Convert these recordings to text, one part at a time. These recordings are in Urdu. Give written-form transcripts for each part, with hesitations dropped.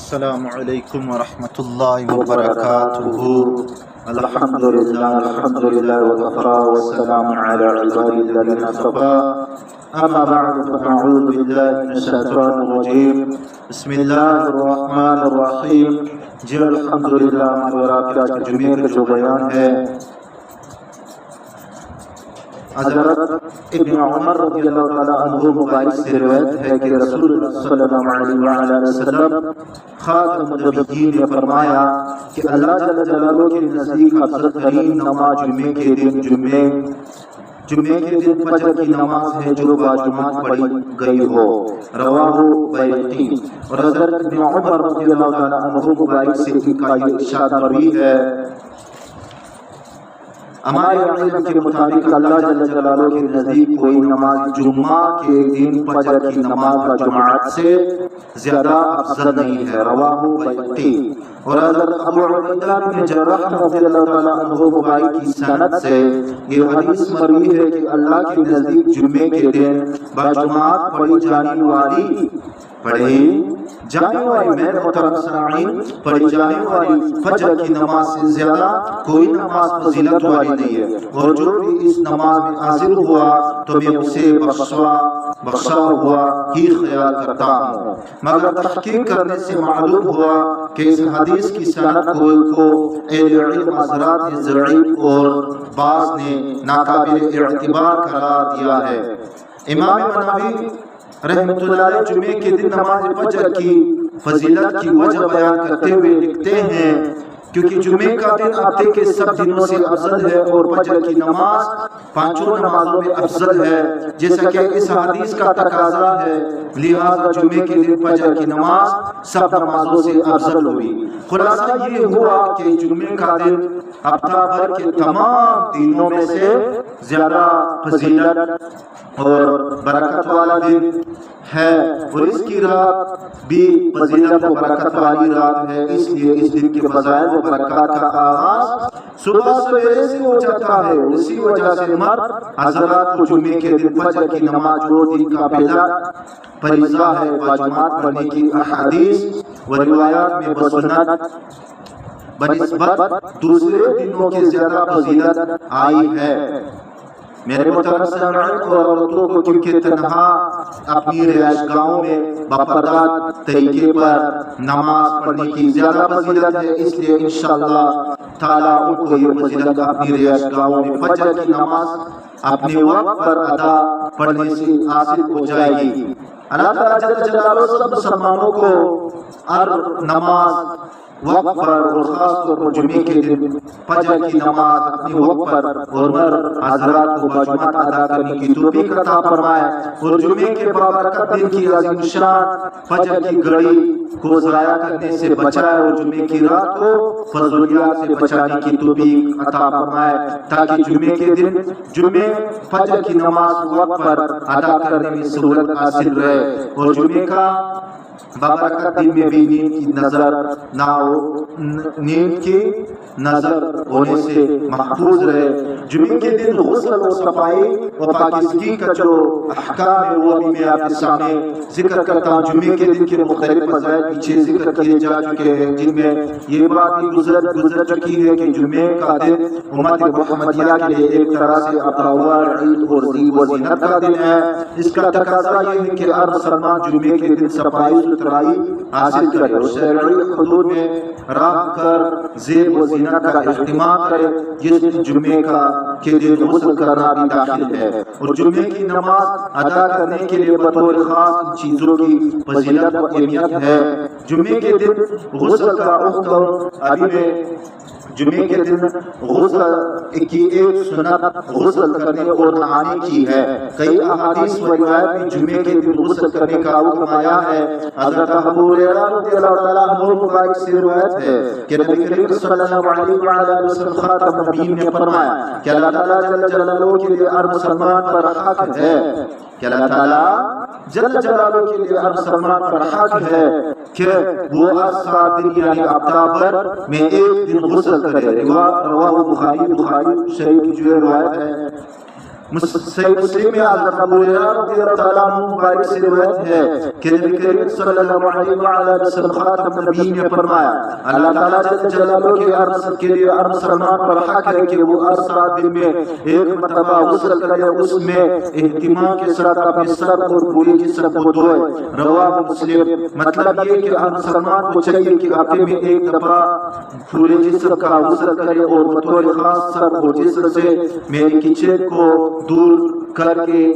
السلام علیکم ورحمۃ اللہ وبرکاتہ۔ الحمدللہ وکفی والسلام علی عبادہ الذین اصطفی، اما بعد فاعوذ باللہ من الشیطان الرجیم، بسم اللہ الرحمن الرحیم۔ جی الحمدللہ ہمارے جمعے کا جو بیان ہے، حضرت ابن عمر رضی اللہ تعالیٰ عنہ مبارک سے روایت ہے کہ رسول اللہ صلی اللہ علیہ وسلم خاتم النبیین نے فرمایا کہ اللہ جل جلالہ کے نزدیک افضل ترین نماز جمعے کے دن فجر کی نماز ہے جو باجماعت پڑھی گئی ہو، رواہ بیہقی۔ اور حضرت ابن عمر رضی اللہ تعالیٰ عنہ مبارک سے ان کا یہ ارشاد مروی ہے، ہمارے علم کے مطابق اللہ جل جلالہ کے نزدیک کوئی نماز جمعہ کے دن فجر کی نماز کا جماعت سے زیادہ افضل نہیں ہے، رواہ بیہقی۔ اور حضرت ابو عبیدہ بن جراح رضی اللہ تعالیٰ عنہ مبارک کی سند سے یہ حدیث مروی ہے کہ اللہ کے نزدیک جمعے کے دن باجماعت پڑھی جانے والی میرے محترم سامعین پڑھی جانے والی فجر کی نماز سے زیادہ کوئی نماز فضیلت والی نہیں ہے، اور جو بھی اس نماز میں حاضر ہوا تو میں اسے بخشا ہوا ہی خیال کرتا ہوں۔ مگر تحقیق کرنے سے معلوم ہوا کہ اس حدیث کی سند کو اہل علم حضرات نے ضعیف اور بعض نے ناقابل اعتبار قرار دیا ہے۔ امام نووی رحمۃ اللہ علیہ جمعے کے دن نماز فجر کی فضیلت کی وجہ بیان کرتے ہوئے لکھتے ہیں، کیونکہ جمعے کا دن ہفتے کے سب دنوں سے افضل ہے اور فجر کی نماز پانچوں نمازوں میں افضل ہے، جیسا کہ اس حدیث کا تقاضا ہے، لہذا جمعے کے دن فجر کی نماز سب نمازوں سے افضل ہوئی۔ خلاصہ یہ ہوا کہ جمعے کا دن ہفتہ بھر کے تمام دنوں میں سے زیادہ فضیلت اور برکت والا دن ہے، اور اس کی رات بھی فضیلت و برکت والی رات ہے، اس لیے اس دن کے فضائل و برکات کا آغاز صبح سویرے سے ہو جاتا ہے۔ اسی وجہ سے مرد حضرات کو جمعے کے دن فجر کی نماز جو دن کا پہلا فریضہ ہے باجماعت پڑھنے کی احادیث و روایات میں بسنت بنسبت دوسرے دنوں کے زیادہ فضیلت آئی ہے۔ میرے محترم سامعین، اور عورتوں کو کیونکہ تنہا اپنی رہائش گاہوں میں باپردہ طریقے پر نماز پڑھنے کی زیادہ فضیلت ہے، اس لیے انشاءاللہ تعالیٰ ان کو یہ فضیلت اپنی رہائش گاہوں میں فجر کی نماز اپنے وقت پر ادا پڑھنے سے حاصل ہو جائے گی۔ اللہ تعالیٰ جل جلالہ سب مسلمانوں کو ہر نماز وقت پر اور خاص طور پر جمعے کے دن فجر کی نماز اپنے وقت پر اور مرد حضرات کو باجماعت ادا کرنے کی توفیق عطا فرمائے، اور جمعے کے بابرکت دن کی عظیم شان فجر کی گھڑی کو ضائع کرنے سے بچائے، اور جمعے کی رات کو فضولیات سے بچانے کی توفیق عطا فرمائے، تاکہ جمعے کے دن جمعے فجر کی نماز وقت پر ادا کرنے میں سہولت حاصل رہے، اور جمعے کا بابرکت دن میں بھی نیند کی نظر ہونے سے محفوظ رہے۔ جمعے کے دن غسل و صفائی و پاکیزگی کا جو احکام ہے وہ بھی میں آپ کے سامنے ذکر کرتا ہوں۔ جمعے کے دن کے مختلف فضائل پیچھے ذکر کیے جا چکے ہیں، جن میں یہ بات بھی گزر چکی ہے کہ جمعے کا دن امت محمدیہ کے لیے ایک طرح سے اپراور عید اور زیب و زینت کا دن ہے۔ اس کا تقاضا یہ ہے کہ ہر مسلمان جمعے کے دن صفائی ستھرائی حاصل کرے اور شرعی حدود میں رہ کر زیب و زینت کا اہتمام کرے، جس دن جمعے کے دن غسل کرنا بھی داخل ہے، اور جمعے کی نماز ادا کرنے کے لیے بطور خاص چیزوں کی فضیلت و اہمیت ہے۔ جمعے کے دن غسل کا حکم ابھی میں جمعے کے دن غسل کی ایک سنت غسل کرنے اور نہانے کی ہے۔ کئی احادیث و روایات میں جمعے کے دن غسل کرنے کا حکم آیا ہے۔ حضرت ابو ہریرہ رضی اللہ تعالیٰ عنہ مبارک سے روایت ہے کہ نبی کریم صلی اللہ علیہ وسلم خاتم النبیین نے فرمایا کہ اللہ تعالیٰ جل جلالہ کے لیے ہر مسلمان پر حق ہے، کہ اللہ تعالیٰ جل جلالہ کے لیے ہر مسلمان پر حق ہے کہ وہ ہر 7 دن یعنی ہفتہ بھر میں ایک دن غسل کرے۔ رواہ بخاری شریف کی جو روایت ہے، صحیح مسلم میں حضرت ابو ہریرہ رضی اللہ تعالیٰ عنہ مبارک سے روایت ہے کہ نبی کریم صلی اللہ علیہ وآلہ وسلم خاتم النبیین نے فرمایا اللہ تعالیٰ جل جلالہ کے عرض کے لیے ہر مسلمان پر حق ہے کہ وہ ہر 7 دن میں ایک مرتبہ غسل کرے، اس میں اہتمام کے ساتھ اپنے سر اور پورے جسم کو دھوئے۔ رواہ مسلم۔ مطلب یہ کہ ہر مسلمان کو چاہیے کہ ہفتے میں ایک دفعہ پورے جسم کا غسل کرے اور بطور خاص سر اور جسم سے میل کچیل کو دور کرے۔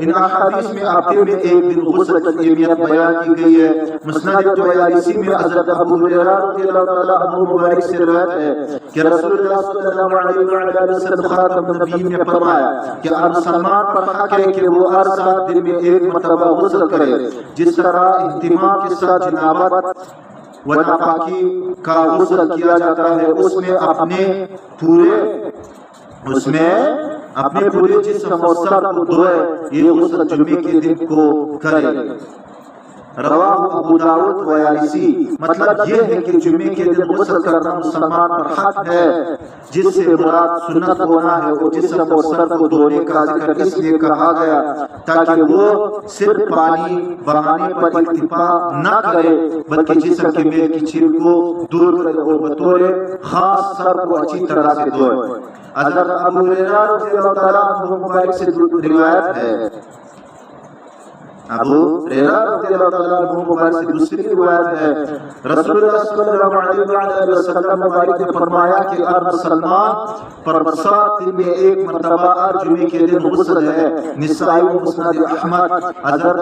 ان احادیث میں ہفتے میں ایک دن غسل کی اہمیت بیان کی گئی ہے۔ مسند طیالسی میں حضرت ابو ہریرہ رضی اللہ تعالیٰ عنہ مبارک سے روایت ہے کہ رسول اللہ صلی اللہ علیہ وآلہ وسلم خاتم النبیین نے فرمایا کہ ہر مسلمان پر حق ہے کہ وہ ہر 7 دن میں ایک مرتبہ غسل کرے، جس طرح اہتمام کے ساتھ جنابت و ناپاکی کا غسل کیا جاتا ہے، اس میں اپنے پورے جسم اور سر کو دھوئے۔ یہ غسل جمعے کے دن کو کرے۔ رواہ ابو داؤد طیالسی۔ مطلب یہ ہے کہ جمعے کے دن غسل کرنا مسلمان پر حق ہے، جس سے مراد سنت ہونا ہے، اور جسم اور سر کو دھونے کا ذکر اس لیے کہا گیا تاکہ وہ صرف پانی بہانے پر اکتفا نہ کرے بلکہ جسم کے میل کچیل کو دور کرے اور بطور خاص سر کو اچھی طرح سے دھوئے۔ حضرت ابو ہریرہ رضی اللہ تعالیٰ عنہ مبارک سے روایت ہے، ابو ہریرہ رضی اللہ تعالیٰ عنہ مبارک سے دوسری روایت ہے، رسول اللہ صلی اللہ علیہ وآلہ وسلم مبارک نے فرمایا کہ ہر مسلمان پر 7 دن میں ایک مرتبہ ہر جمعے کے دن غسل ہے۔ نسائی و مسند احمد۔ حضرت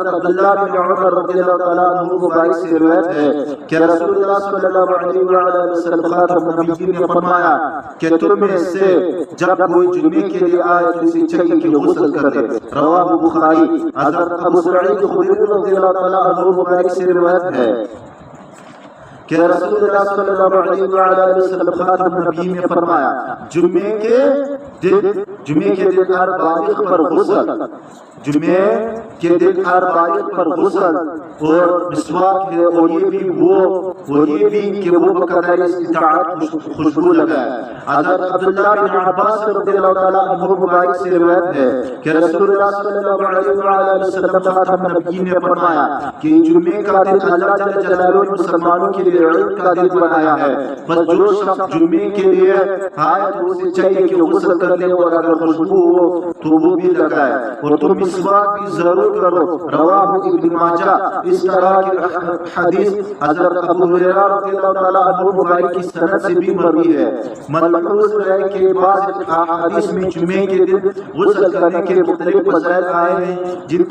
عبداللہ بن عمر رضی اللہ تعالیٰ عنہ مبارک سے روایت ہے کہ رسول اللہ صلی اللہ علیہ وآلہ وسلم خاتم النبیین نے فرمایا کہ تم میں سے جب کوئی جمعے کے لیے آئے تو اسے چاہیے کہ غسل کرے۔ رواہ بخاری۔ حضرت ابو سعید خدری رضی اللہ تعالیٰ عنہ مبارک سے روایت ہے کہ رسول اللہ صلی اللہ علیہ وآلہ وسلم خاتم النبیین نے فرمایا جمعے کے دن ہر بالغ پر غسل، جمعے کے دن ہر بالغ پر غسل اور مسواک ہے، اور یہ بھی کہ وہ بقدر استطاعت خوشبو لگائے۔ حضرت عبداللہ بن عباس رضی اللہ تعالیٰ عنہ مبارک سے روایت ہے کہ رسول اللہ صلی اللہ علیہ وآلہ وسلم خاتم النبیین نے فرمایا کہ جمعے کا دن اللہ جل جلالہ نے مسلمانوں کے لیے عید کا دن بنایا ہے، بس جو شخص جمعے کے لیے آئے تو اسے چاہیے کہ غسل کر لے، اور اگر خوشبو ہو تو وہ بھی لگائے، اور تم مسواک بھی ضرور کرو۔ رواہ ابن ماجہ۔ اس طرح کی حدیث حضرت ابو ہریرہ رضی اللہ تعالیٰ عنہ مبارک کی سند سے بھی مروی ہے۔ ملحوظ ہے کہ بعض احادیث میں جمعے کے دن غسل کرنے کے مختلف فضائل آئے ہیں جن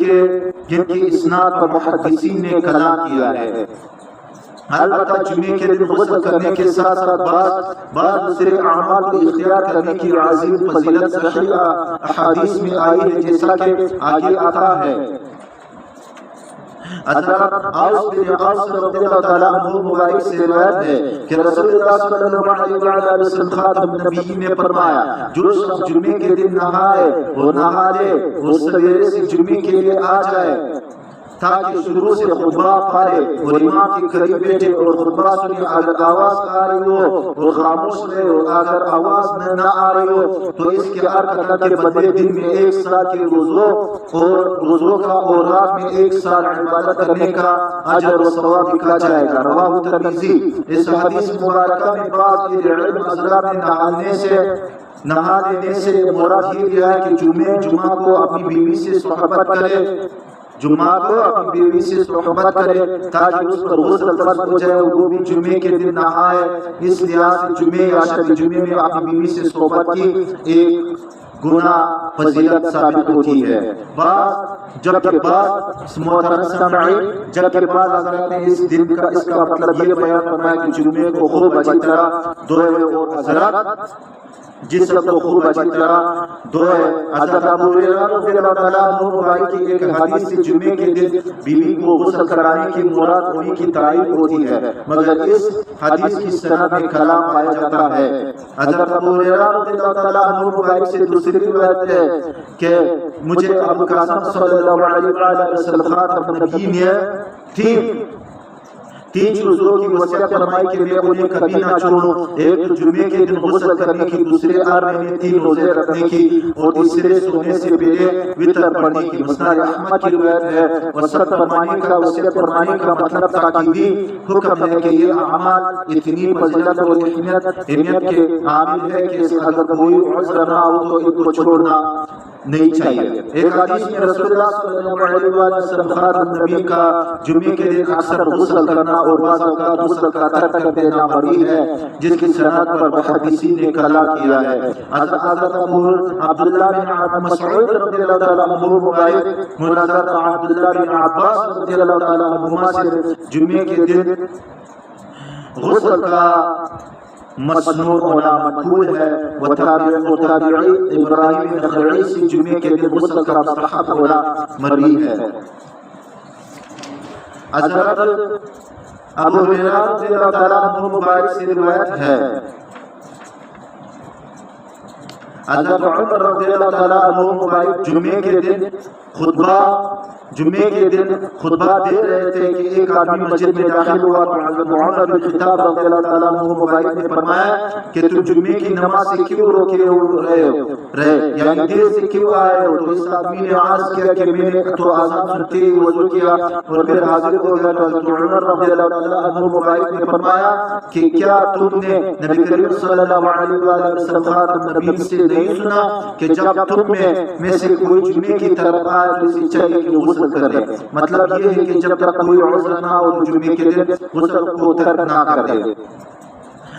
کی اسناد پر محدثین نے کلام کیا ہے۔ البتہ جمعے کے دن غسل کرنے کے ساتھ ساتھ بعض دوسرے اعمال کو اختیار کرنے کی عظیم فضیلت صحیح احادیث میں آئی ہے، جیسا کہ آگے آتا ہے۔ حضرت اوس بن اوس رضی اللہ تعالیٰ عنہ مبارک سے روایت ہے کہ رسول اللہ صلی اللہ علیہ وآلہ وسلم خاتم النبیین نے فرمایا جو شخص جمعے کے دن نہائے وہ نہا لے، وہ سویرے سے جمعے کے لیے آ جائے تاکہ شروع سے خطبہ پڑھے اور امام کے قریب بیٹھے اور خطبہ سنے۔ اگر آواز آ رہی ہو اور خاموش رہے، اور اگر آواز نہ آ رہی ہو تو اس کے ارکعت کے بدلے دن میں 1 سال کے روزوں کا اور رات میں 1 سال عبادت کرنے کا اجر و ثواب لکھا جائے گا۔ رواہ ترمذی۔ اس حدیث مبارکہ میں بعض علم حضرات نے نہا لینے سے مراد یہ ہے کہ جمعہ کو اپنی بیوی سے صحبت کرے، تاکہ اس پر غسل فرض ہو جائے، وہ بھی جمعے کے دن نہائے۔ اس لحاظ سے جمعے یا شب جمعے میں اپنی بیوی سے صحبت کی 1 گنا فضیلت ثابت ہوتی ہے۔ جبکہ بعض محترم سامعین، جبکہ بعض حضرات نے اس کا مطلب یہ بیان فرمایا کہ جمعے کو خوب اچھی طرح دھوئے، اور حضرات جسم کو خوب اچھی طرح دھوئے۔ حضرت ابو ہریرہ رضی اللہ تعالیٰ عنہ مبارک کی ایک حدیث سے جمعے کے دن بیوی کو غسل کرانے کی مراد ہونے کی تعریف ہوتی ہے، مگر اس حدیث کی سند میں کلام پایا جاتا ہے۔ حضرت ابو ہریرہ رضی اللہ تعالیٰ عنہ مبارک سے دوسری روایت ہے کہ مجھے ابو قاسم صلی اللہ علیہ وسلم خاتم النبیین تین چیزوں کی وصیت فرمائی کہ میں انہیں کبھی نہ چھوڑوں، ایک تو جمعے کے دن غسل کرنے کی، دوسرے 8 مہینے 3 روزے رکھنے کی، اور تیسرے سونے سے پہلے وتر پڑھنے کی۔ مسند احمد کی روایت ہے، وصیت فرمانے کا مطلب تاکیدی حکم ہے کہ یہ اعمال اتنی فضیلت اور اہمیت کے حامل ہے کہ اگر کوئی عذر نہ ہو تو ان کو چھوڑنا نہیں چاہیے۔ ایک حدیث میں رسول اللہ صلی اللہ علیہ وسلم خاتم النبی کا جمعے کے دن اکثر غسل کرنا اور بعض اوقات غسل کا ترک کر دینا مروی ہے، جس کی سند پر محدثین نے کلا کیا ہے۔ حضرت ابو عبداللہ بن مسعود رضی اللہ تعالیٰ عنہ مبارک حضرت عبداللہ بن عباس رضی اللہ تعالیٰ عنہما سے جمعے کے دن غسل کا مسنون ہونا مقبول ہے، وتابعی ابراہیم نخعی سے جمعے کے دن غسل کا مستحب ہونا مروی ہے۔ حضرت ابو ہریرہ رضی اللہ تعالیٰ عنہ مبارک سے روایت ہے، حضرت عمر رضی اللہ تعالیٰ عنہ مبارک جمعے کے دن خطبہ دے رہے تھے کہ ایک آدمی مسجد میں داخل ہوا تو حضرت عمر بن خطاب رضی اللہ تعالیٰ عنہ مبارک نے فرمایا کہ تم جمعے کی نماز سے کیوں روکے رہے، یعنی دیر سے کیوں آئے ہو؟ تو اس آدمی نے عرض کیا کہ میں نے تو آذان سنتے ہی وضو کیا اور پھر حاضر ہو گیا۔ تو حضرت عمر رضی اللہ تعالیٰ عنہ مبارک نے فرمایا کہ کیا تم نے نبی کریم صلی اللہ علیہ وسلم خاتم النبیین سے نہیں سنا کہ جب تم میں سے کوئی جمعے کی طرف آئے تو اسے چاہیے کہ غسل کرے؟ مطلب یہ ہے کہ جب تک کوئی عذر نہ ہو تو جمعے کے دن غسل کو ترک نہ کرے۔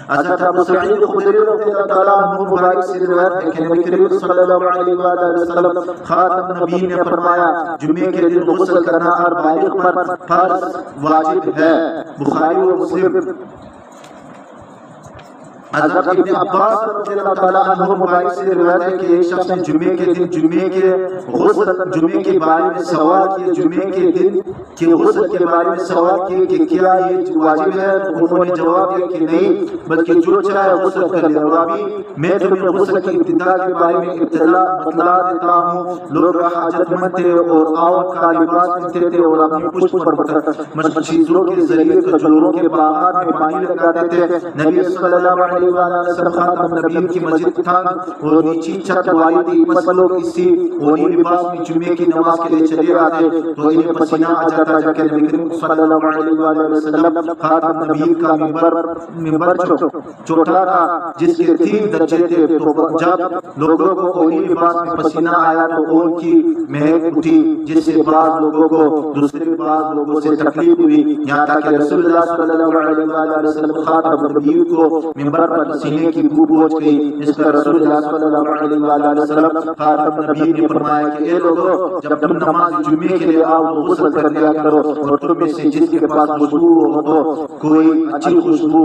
حضرت ابو سعید خدری رضی اللہ تعالیٰ عنہ مبارک سے روایت ہے کہ نبی کریم صلی اللہ علیہ وسلم خاتم النبیین نے فرمایا جمعے کے دن غسل کرنا ہر بالغ پر فرض واجب ہے۔ بخاری و مسلم۔ حضرت ابن عباس رضی اللہ تعالیٰ عنہ مبارک سے روایت ہے کہ ایک شخص نے جمعے کے دن جمعے کے بارے میں سوال کیا، جمعے کے دن کے غسل کے بارے میں سوال کیا کہ کیا یہ واجب ہے؟ انہوں نے جواب دیا کہ نہیں، بلکہ جو چاہے غسل کر لے۔ اور ابھی میں تمہیں غسل کی ابتدا کے بارے میں بتلا دیتا ہوں۔ لوگ حاجت مند تھے اور آؤں کا لباس پہنتے تھے اور اپنی پشت پر مشیزوں کے ذریعے کھجوروں کے باغات میں پانی لگاتے تھے۔ نبی صلی اللہ علیہ وسلم خاتم النبیین کی مسجد تھا اور نیچی چھت والی تھی، بس لوگ اسی اونی لباس میں جمعے کی نماز کے لیے چلے آتے تو انہیں پسینہ آ جاتا، جا کے نبی کریم صلی اللہ علیہ وسلم خاتم النبیین کا منبر چھوٹا تھا جس کے 3 درجے تھے، تو جب لوگوں کو اونی لباس میں پسینہ آیا تو اون کی مہک اٹھی جس سے بعض لوگوں کو بعض لوگوں سے تکلیف ہوئی، یہاں تک کہ رسول اللہ صلی اللہ علیہ وسلم خاتم النبیین کو منبر پر پسینے کی بو پہنچ گئی۔ اس پر رسول اللہ صلی اللہ علیہ وسلم خاتم النبیین نے فرمایا کہ اے لوگوں، جب تم نماز جمعے کے لیے آؤ تو غسل کر لیا کرو، اور تم میں سے جس کے پاس خوشبو ہو تو کوئی اچھی خوشبو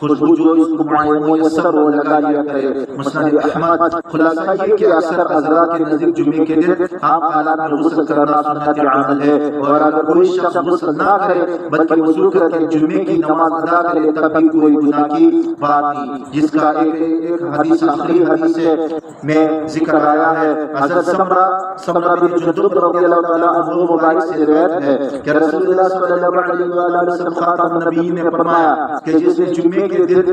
جو اس کو میسر ہو لگا لیا کرے۔ مسند احمد۔ خلاصہ یہ کہ اکثر حضرات کے نزدیک جمعے کے دن عام حالات میں غسل کرنا سنت عمل ہے، اور اگر کوئی شخص غسل نہ کرے بلکہ وضو کر کے جمعے کی نماز ادا کرے تب بھی کوئی گناہ کی بات نہیں، جس کا ایک حدیث آخری حدیث میں ذکر آیا ہے۔ حضرت سمرہ بن جندب رضی اللہ تعالیٰ عنہ مبارک سے روایت ہے کہ رسول اللہ صلی اللہ علیہ وسلم خاتم النبیین نے فرمایا کہ جس نے جمعے کے دن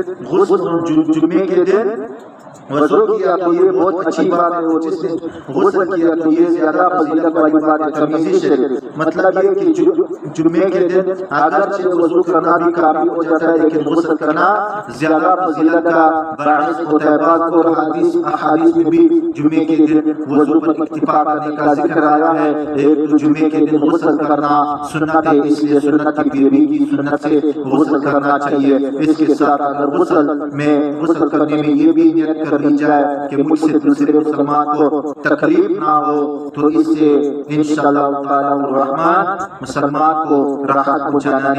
وضو کیا تو یہ بہت اچھی بات ہے، اور جس نے غسل کیا تو یہ زیادہ فضیلت والی بات ہے۔ ترمذی شریف۔ مطلب یہ کہ جمعے کے دن اگرچہ وضو کرنا بھی کافی ہو جاتا ہے لیکن غسل کرنا زیادہ فضیلت کا باعث ہوتا ہے۔ بعض اور احادیث میں بھی جمعے کے دن وضو پر اتفاق کرنے کا ذکر آیا ہے۔ ایک تو جمعے کے دن غسل کرنا سنت ہے، اس لیے سنت کی پیروی کی سنت سے غسل کرنا چاہیے۔ اس کے ساتھ اگر غسل کرنے میں یہ بھی نیت کرنی جائے کہ مجھ سے دوسرے مسلمان کو تکلیف نہ ہو تو اس سے انشاءاللہ تعالی الرحمن مسلمان کو راحت پہنچانے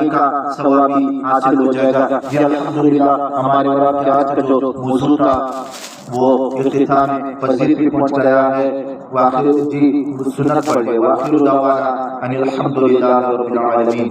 کا ثواب بھی حاصل ہو جائے گا۔ یہ الحمدللہ ہمارے اور کے آج کا جو موضوع تھا وہ اختتام پذیری پہ پہنچ گیا ہے۔ واخر جی سنت پڑھ لے، واخر دعوانا ان الحمدللہ رب العالمین۔